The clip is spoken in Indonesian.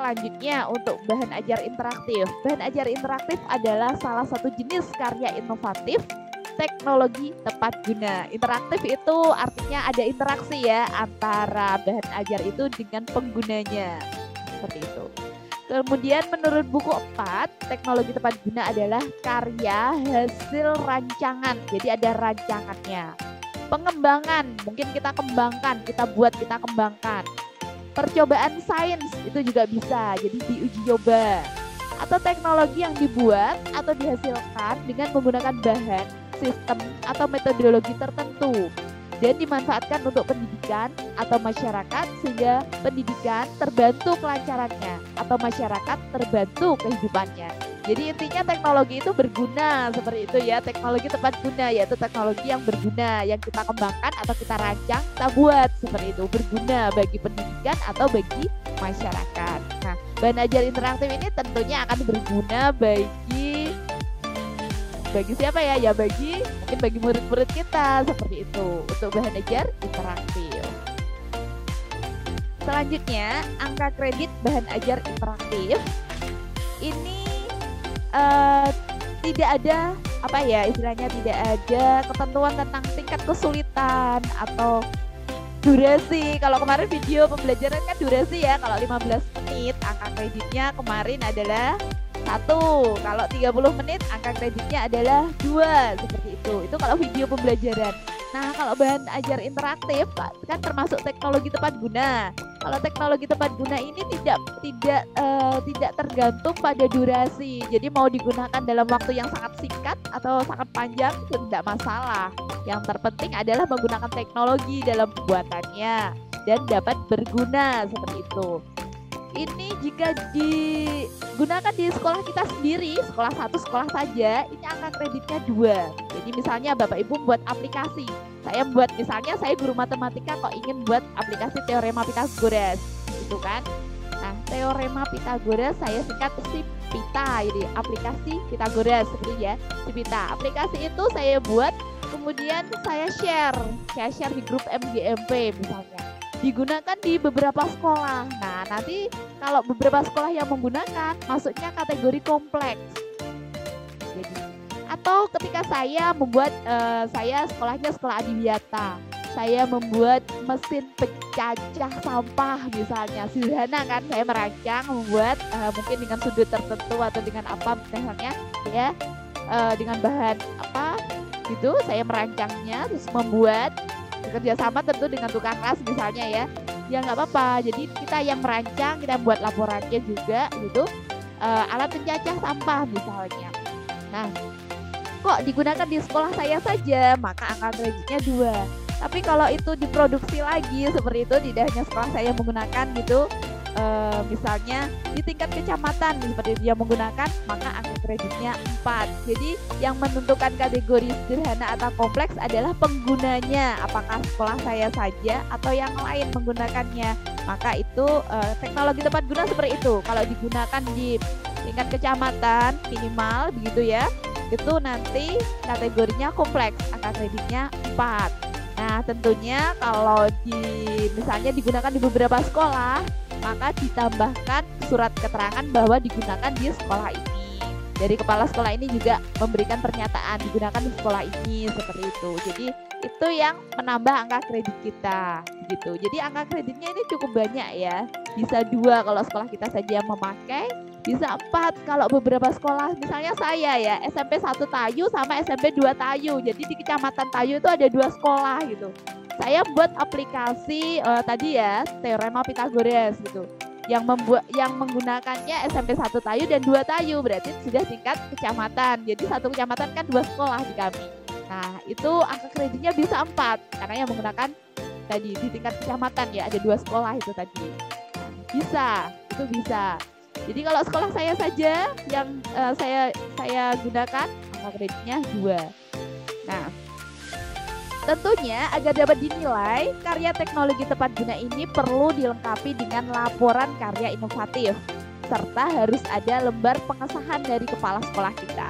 Selanjutnya untuk bahan ajar interaktif. Bahan ajar interaktif adalah salah satu jenis karya inovatif teknologi tepat guna. Interaktif itu artinya ada interaksi ya antara bahan ajar itu dengan penggunanya. Seperti itu. Kemudian menurut buku 4, teknologi tepat guna adalah karya hasil rancangan. Jadi ada rancangannya. Pengembangan, mungkin kita kembangkan, kita buat, kita kembangkan. Percobaan sains itu juga bisa, jadi diuji coba. Atau teknologi yang dibuat atau dihasilkan dengan menggunakan bahan, sistem, atau metodologi tertentu dan dimanfaatkan untuk pendidikan atau masyarakat sehingga pendidikan terbantu kelancarannya atau masyarakat terbantu kehidupannya. Jadi intinya teknologi itu berguna seperti itu ya, teknologi tepat guna yaitu teknologi yang berguna yang kita kembangkan atau kita rancang, kita buat seperti itu, berguna bagi pendidikan atau bagi masyarakat. Nah, bahan ajar interaktif ini tentunya akan berguna bagi siapa ya? Ya mungkin bagi murid-murid kita seperti itu untuk bahan ajar interaktif. Selanjutnya, angka kredit bahan ajar interaktif ini tidak ada istilahnya tidak ada ketentuan tentang tingkat kesulitan atau durasi. Kalau kemarin video pembelajaran kan durasi ya, kalau 15 menit angka kreditnya kemarin adalah 1, kalau 30 menit angka kreditnya adalah 2, seperti itu. Itu kalau video pembelajaran. Nah, kalau bahan ajar interaktif kan termasuk teknologi tepat guna. Kalau teknologi tepat guna ini tidak tergantung pada durasi. Jadi mau digunakan dalam waktu yang sangat singkat atau sangat panjang itu tidak masalah. Yang terpenting adalah menggunakan teknologi dalam pembuatannya dan dapat berguna seperti itu. Ini jika digunakan di sekolah kita sendiri, sekolah 1 sekolah saja, ini angka kreditnya 2. Jadi misalnya Bapak Ibu membuat aplikasi. Misalnya saya guru matematika kok ingin buat aplikasi teorema Pythagoras, gitu kan. Nah, teorema Pythagoras saya singkat SIPITA, jadi aplikasi Pythagoras seperti ya, SIPITA. Aplikasi itu saya buat, kemudian saya share di grup MGMP misalnya. Digunakan di beberapa sekolah. Nah, nanti kalau beberapa sekolah yang menggunakan, masuknya kategori kompleks. Jadi, atau ketika saya membuat, saya sekolahnya sekolah adiwiyata, saya membuat mesin pencacah sampah misalnya, sederhana kan, saya merancang, membuat mungkin dengan sudut tertentu atau dengan apa misalnya, ya, dengan bahan apa gitu, saya merancangnya, terus membuat bekerja sama tentu dengan tukang las misalnya ya nggak apa-apa. Jadi kita yang merancang, kita buat laporannya juga gitu, alat pencacah sampah misalnya. Nah, kok digunakan di sekolah saya saja, maka angka kreditnya 2. Tapi kalau itu diproduksi lagi seperti itu, tidak hanya sekolah saya menggunakan gitu, misalnya di tingkat kecamatan seperti itu yang menggunakan, maka angka kreditnya 4. Jadi yang menentukan kategori sederhana atau kompleks adalah penggunanya, apakah sekolah saya saja atau yang lain menggunakannya. Maka itu teknologi tepat guna seperti itu. Kalau digunakan di tingkat kecamatan minimal begitu ya, itu nanti kategorinya kompleks, angka kreditnya 4. Nah, tentunya kalau misalnya digunakan di beberapa sekolah, maka ditambahkan surat keterangan bahwa digunakan di sekolah ini. Dari kepala sekolah ini juga memberikan pernyataan digunakan di sekolah ini seperti itu. Jadi itu yang menambah angka kredit kita gitu. Jadi angka kreditnya ini cukup banyak ya. Bisa 2 kalau sekolah kita saja yang memakai, bisa 4 kalau beberapa sekolah. Misalnya saya ya, SMP 1 Tayu sama SMP 2 Tayu. Jadi di Kecamatan Tayu itu ada 2 sekolah gitu. Saya buat aplikasi tadi ya, teorema Pythagoras gitu. Yang menggunakannya SMP 1 Tayu dan 2 Tayu, berarti sudah tingkat kecamatan. Jadi satu kecamatan kan 2 sekolah di kami. Nah, itu angka kreditnya bisa 4 karena yang menggunakan tadi di tingkat kecamatan ya, ada 2 sekolah itu tadi. Nah, itu bisa. Jadi kalau sekolah saya saja yang saya gunakan, angka kreditnya 2. Nah, tentunya agar dapat dinilai, karya teknologi tepat guna ini perlu dilengkapi dengan laporan karya inovatif, serta harus ada lembar pengesahan dari kepala sekolah kita.